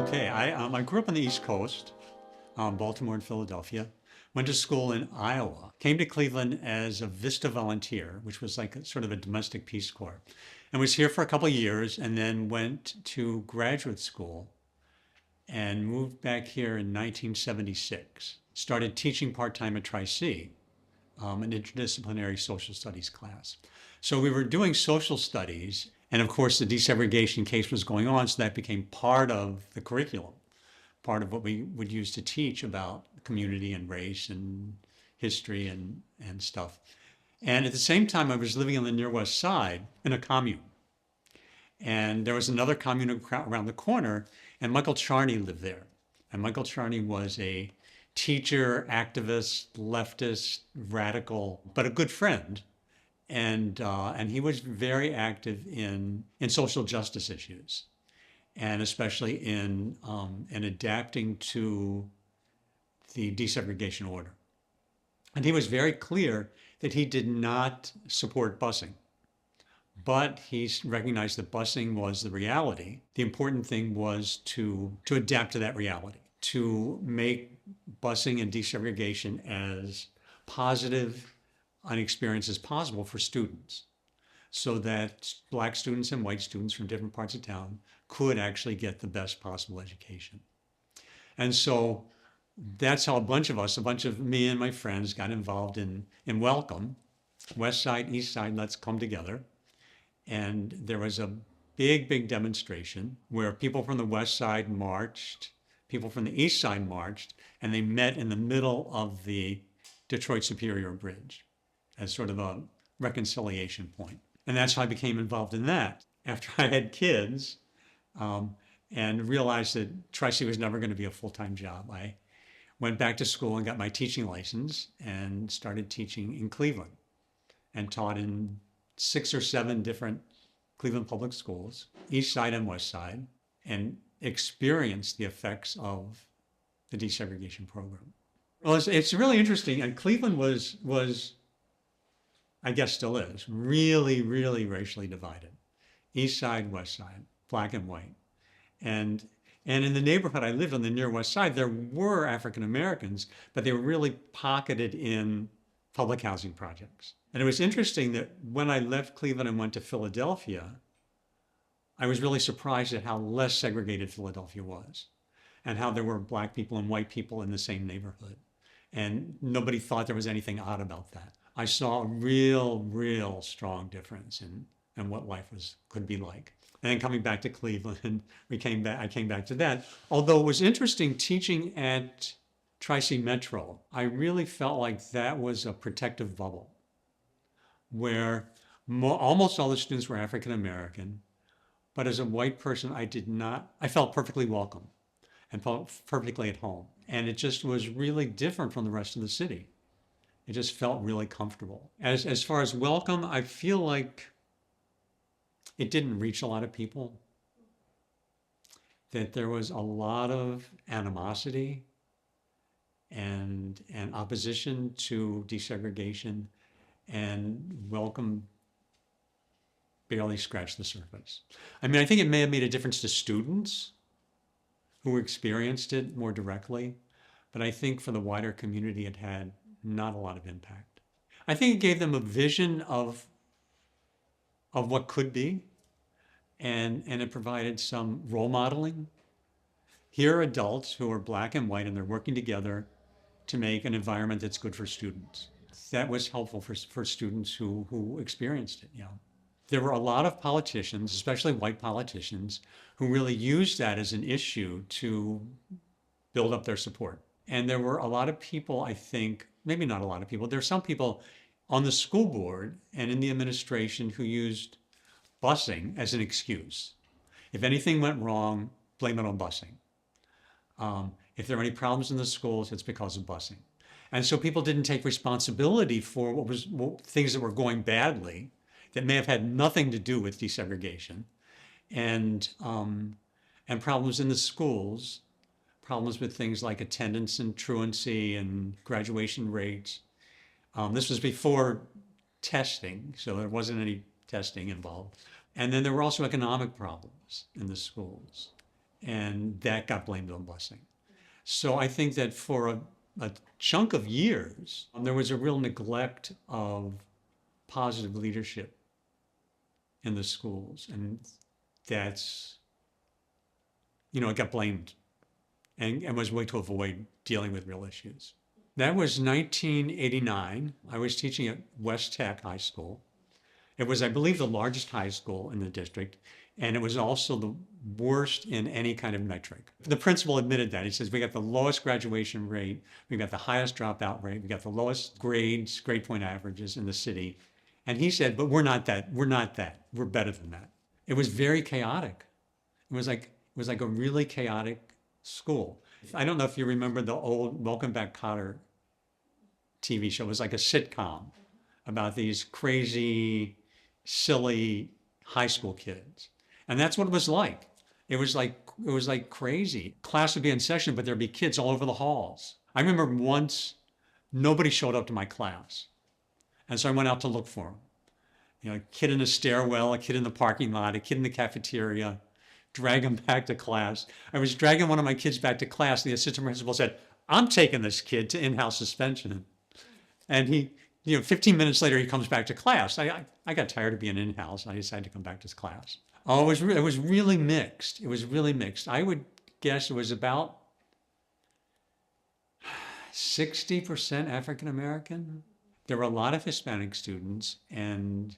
Okay, I grew up on the East Coast, Baltimore and Philadelphia. Went to school in Iowa. Came to Cleveland as a Vista volunteer, which was like sort of a domestic Peace Corps, and was here for a couple of years, and then went to graduate school and moved back here in 1976. Started teaching part-time at Tri-C, an interdisciplinary social studies class. So we were doing social studies, and of course the desegregation case was going on, so that became part of the curriculum, part of what we would use to teach about community and race and history and stuff. And at the same time, I was living on the near west side in a commune. And there was another commune around the corner, and Michael Charney lived there. And Michael Charney was a teacher, activist, leftist, radical, but a good friend. And he was very active in social justice issues, and especially in adapting to the desegregation order. And he was very clear that he did not support busing, but he recognized that busing was the reality. The important thing was to adapt to that reality, to make busing and desegregation as positive an experience as possible for students, so that Black students and white students from different parts of town could actually get the best possible education. And so that's how a bunch of me and my friends got involved in Welcome, West Side, East Side, let's come together. And there was a big demonstration where people from the West Side marched, people from the East Side marched, and they met in the middle of the Detroit Superior Bridge as sort of a reconciliation point. And that's how I became involved in that. After I had kids and realized that Tri-C was never going to be a full-time job, I went back to school and got my teaching license and started teaching in Cleveland and taught in 6 or 7 different Cleveland public schools, East Side and West Side, and experienced the effects of the desegregation program. Well, it's really interesting. And Cleveland was, I guess still is, really racially divided. East Side, West Side, Black and white. And in the neighborhood I lived on, the near West Side, there were African Americans, but they were really pocketed in public housing projects. And it was interesting that when I left Cleveland and went to Philadelphia, I was really surprised at how less segregated Philadelphia was, and how there were Black people and white people in the same neighborhood. And nobody thought there was anything odd about that. I saw a real strong difference in what life could be like. And then coming back to Cleveland, I came back to that. Although it was interesting teaching at Tri-C Metro, I really felt like that was a protective bubble where almost all the students were African American, but as a white person, I felt perfectly welcome and felt perfectly at home. And it just was really different from the rest of the city. It just felt really comfortable. As far as Welcome, I feel like it didn't reach a lot of people, that there was a lot of animosity and opposition to desegregation, and Welcome barely scratched the surface. I mean, I think it may have made a difference to students who experienced it more directly, but I think for the wider community, it had not a lot of impact. I think it gave them a vision of what could be, and it provided some role modeling. Here are adults who are Black and white, and they're working together to make an environment that's good for students. That was helpful for students who experienced it. There were a lot of politicians, especially white politicians, who really used that as an issue to build up their support. And there were a lot of people, I think, maybe not a lot of people, there are some people on the school board and in the administration who used busing as an excuse. If anything went wrong, blame it on busing. If there are any problems in the schools, it's because of busing. And so people didn't take responsibility for things that were going badly that may have had nothing to do with desegregation, and problems in the schools, problems with things like attendance and truancy and graduation rates. This was before testing, so there wasn't any testing involved. And then there were also economic problems in the schools. and that got blamed on busing. So I think that for a chunk of years, there was a real neglect of positive leadership in the schools. And that's, it got blamed and was a way to avoid dealing with real issues. That was 1989. I was teaching at West Tech High School. It was, I believe, the largest high school in the district, and it was also the worst in any kind of metric. The principal admitted that. He says, we got the lowest graduation rate, we got the highest dropout rate, we got the lowest grades, grade point averages in the city. And he said, but we're not that, we're better than that. It was very chaotic. It was like a really chaotic school. I don't know if you remember the old Welcome Back, Kotter TV show. It was like a sitcom about these crazy, silly high school kids. And that's what it was like. It was like crazy. Class would be in session, but there'd be kids all over the halls. I remember once nobody showed up to my class. And so I went out to look for them. A kid in a stairwell, a kid in the parking lot, a kid in the cafeteria, drag them back to class. I was dragging one of my kids back to class. The assistant principal said, I'm taking this kid to in-house suspension. And he, 15 minutes later, he comes back to class. I got tired of being in-house. And I decided to come back to class. Oh, it was really mixed. It was really mixed. I would guess it was about 60% African-American. There were a lot of Hispanic students, and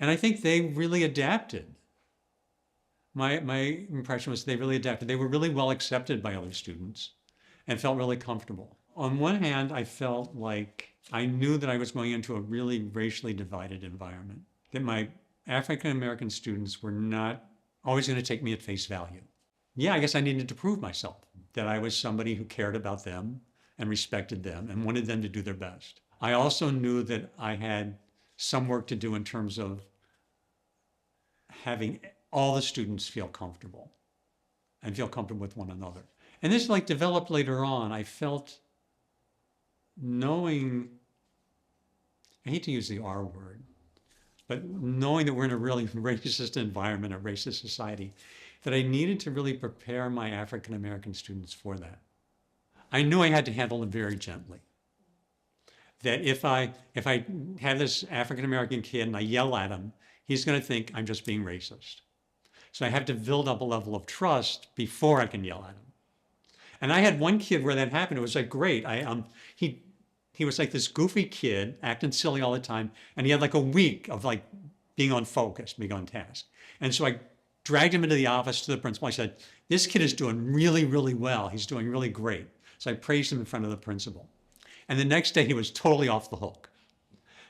I think they really adapted. My impression was they really adapted. They were really well accepted by other students and felt really comfortable. On one hand, I felt like I knew that I was going into a really racially divided environment, that my African American students were not always going to take me at face value. Yeah, I guess I needed to prove myself, that I was somebody who cared about them and respected them and wanted them to do their best. I also knew that I had some work to do in terms of having all the students feel comfortable and feel comfortable with one another. And this developed later on. I felt knowing, I hate to use the R word, but knowing that we're in a really racist environment, a racist society, that I needed to really prepare my African American students for that. I knew I had to handle them very gently. That if I have this African American kid and I yell at him, he's going to think I'm just being racist. So I have to build up a level of trust before I can yell at him. And I had one kid where that happened. It was great. He was like this goofy kid, acting silly all the time, and he had a week of being on focus, being on task. And so I dragged him into the office to the principal. I said, this kid is doing really, really well. He's doing really great. So I praised him in front of the principal. And the next day he was totally off the hook.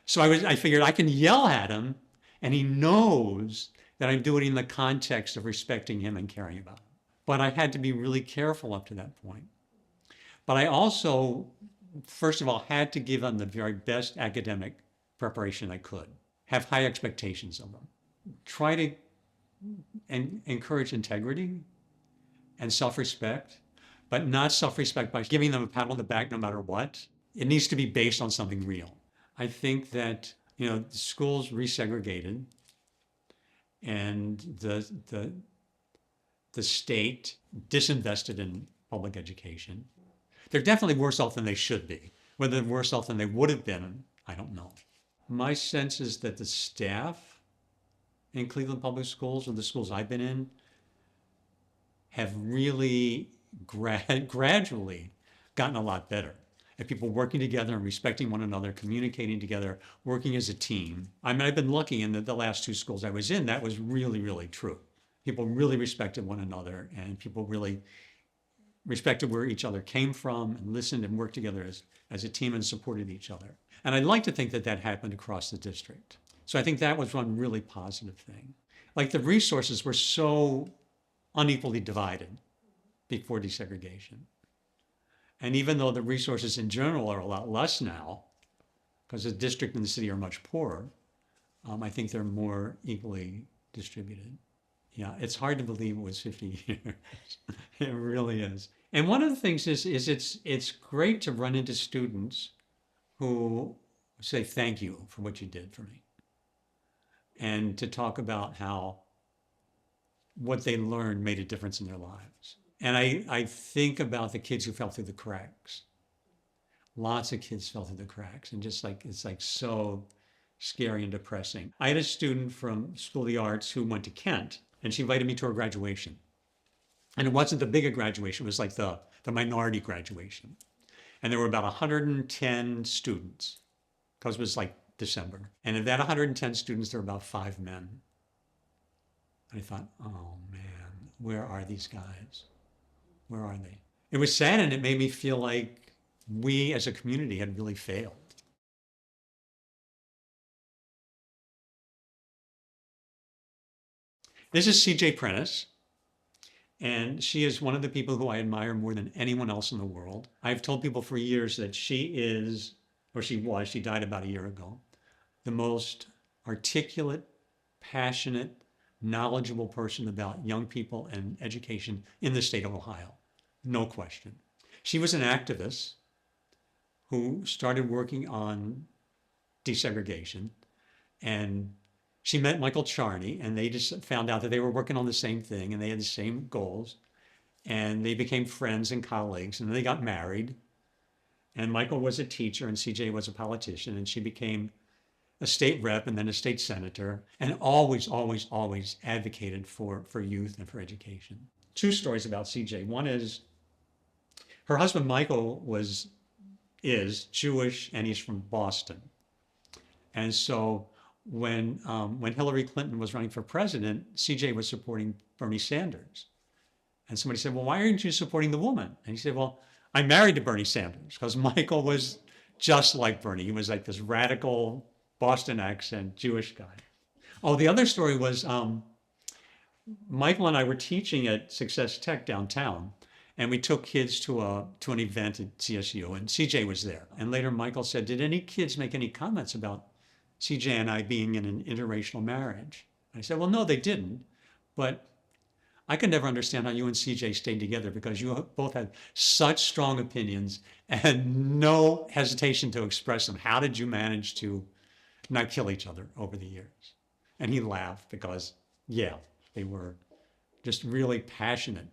So I figured I can yell at him and he knows that I'm doing it in the context of respecting him and caring about him. But I had to be really careful up to that point. But I also, first of all, had to give them the very best academic preparation I could, have high expectations of them, try to encourage integrity and self-respect, but not self-respect by giving them a pat on the back no matter what. It needs to be based on something real. I think that, the schools resegregated and the state disinvested in public education. They're definitely worse off than they should be. Whether they're worse off than they would have been, I don't know. My sense is that the staff in Cleveland Public Schools, or the schools I've been in, have really gradually gotten a lot better at people working together and respecting one another, communicating together, working as a team. I mean, I've been lucky in the last two schools I was in, that was really, really true. People really respected one another, and people really respected where each other came from and listened and worked together as a team and supported each other. And I'd like to think that happened across the district. So I think that was one really positive thing. The resources were so unequally divided before desegregation. And even though the resources in general are a lot less now, because the district and the city are much poorer, I think they're more equally distributed. Yeah, it's hard to believe it was 50 years. It really is. And one of the things is it's great to run into students who say thank you for what you did for me, and to talk about how what they learned made a difference in their lives. And I think about the kids who fell through the cracks. Lots of kids fell through the cracks, and just like it's like so scary and depressing. I had a student from School of the Arts who went to Kent, and she invited me to her graduation. And it wasn't the bigger graduation, it was like the minority graduation. And there were about 110 students, because it was like December. And of that 110 students, there were about 5 men. And I thought, oh man, where are these guys? Where are they? It was sad, and it made me feel like we as a community had really failed. This is C.J. Prentice, and she is one of the people who I admire more than anyone else in the world. I've told people for years that she is, or she was, she died about a year ago, the most articulate, passionate, knowledgeable person about young people and education in the state of Ohio. No question. She was an activist who started working on desegregation, and she met Michael Charney, and they just found out that they were working on the same thing and they had the same goals, and they became friends and colleagues, and they got married. And Michael was a teacher and CJ was a politician, and she became a state rep and then a state senator, and always, always, always advocated for youth and for education. 2 stories about CJ. One is her husband Michael is Jewish, and he's from Boston. And so when Hillary Clinton was running for president, CJ was supporting Bernie Sanders. And somebody said, well, why aren't you supporting the woman? And he said, well, I'm married to Bernie Sanders, because Michael was just like Bernie. He was like this radical Boston accent Jewish guy. Oh, the other story was Michael and I were teaching at Success Tech downtown, and we took kids to an event at CSU, and CJ was there. And later Michael said, did any kids make any comments about CJ and I being in an interracial marriage? I said, well, no, they didn't. But I could never understand how you and CJ stayed together, because you both had such strong opinions and no hesitation to express them. How did you manage to not kill each other over the years? And he laughed, because, yeah, they were just really passionate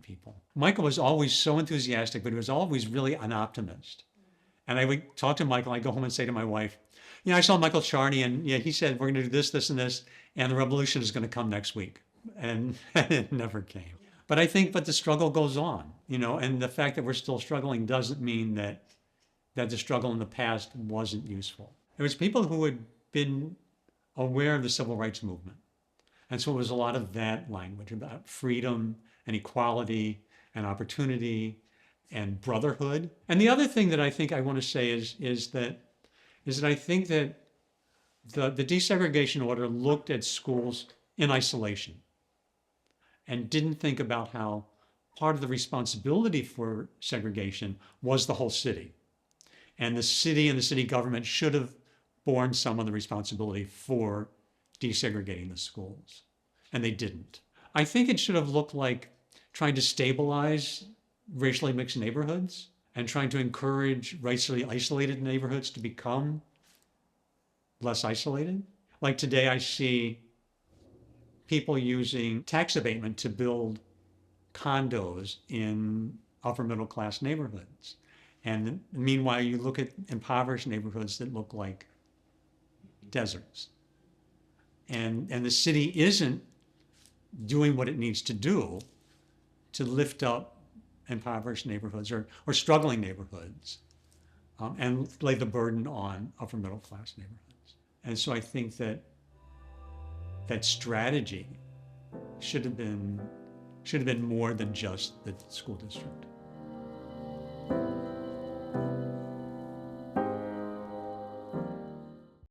people. Michael was always so enthusiastic, but he was always really an optimist. And I would talk to Michael, I'd go home and say to my wife, I saw Michael Charney, and he said, we're going to do this, this, and this, and the revolution is going to come next week. And it never came. But I think, the struggle goes on, and the fact that we're still struggling doesn't mean that the struggle in the past wasn't useful. It was people who had been aware of the civil rights movement. And so it was a lot of that language about freedom and equality and opportunity and brotherhood. And the other thing that I think I want to say is that I think that the desegregation order looked at schools in isolation and didn't think about how part of the responsibility for segregation was the whole city. And the city and the city government should have borne some of the responsibility for desegregating the schools. And they didn't. I think it should have looked like trying to stabilize racially mixed neighborhoods and trying to encourage racially isolated neighborhoods to become less isolated. Like today, I see people using tax abatement to build condos in upper middle class neighborhoods. And meanwhile, you look at impoverished neighborhoods that look like deserts. And the city isn't doing what it needs to do to lift up impoverished neighborhoods or struggling neighborhoods and lay the burden on upper middle class neighborhoods. And so I think that strategy should have been more than just the school district.